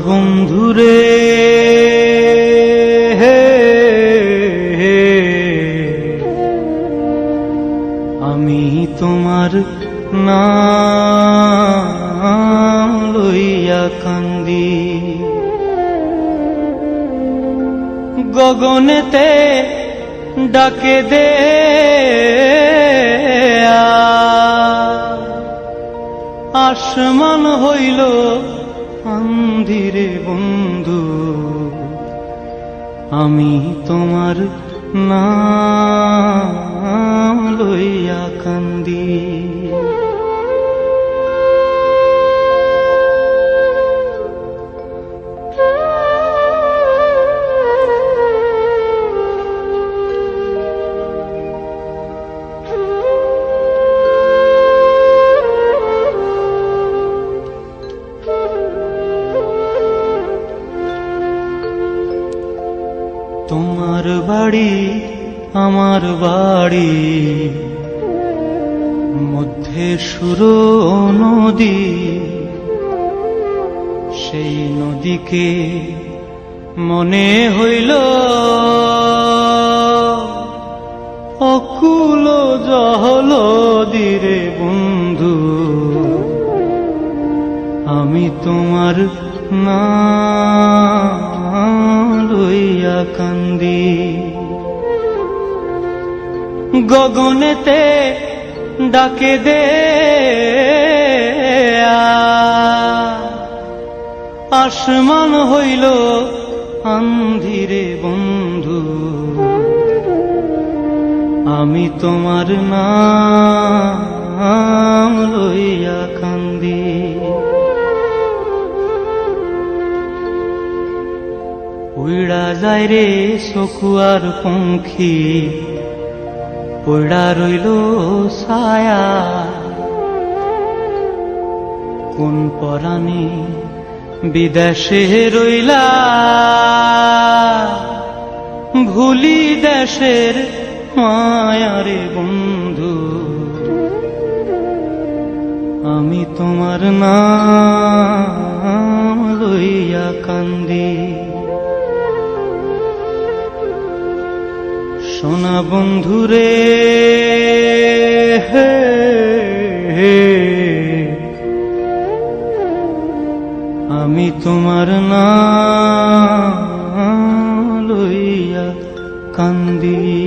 বন্ধুরে আমি তোমার নাম লইয়া কান্দি, গগনেতে ডাকে দে আসমান হইল আন্ধিরে বন্ধু, আমি তোমার নাম লইয়া কান্দি। তোমার বাড়ি আমার বাড়ি, মধ্যে সুরো নদী, সেই নদীকে মনে হইল অকুল জহলদিরে বন্ধু, আমি তোমার নাম লইয়া কান্দি, গগনেতে ডাকে দে আসমান হইল আন্ধিরে বন্ধু, আমি তোমার নাম লইয়া কান্দি। উড়া যায় রে সকুয়ার পঙ্খী, পড়া রইল ছায়া, কোন পরাণে বিদেশে রইলা, ভুলি দেশের মায়ারে বন্ধু, আমি তোমার নাম লইয়া কান্দি। সোনা বন্ধুরে আমি তোমার নাম লইয়া কান্দি।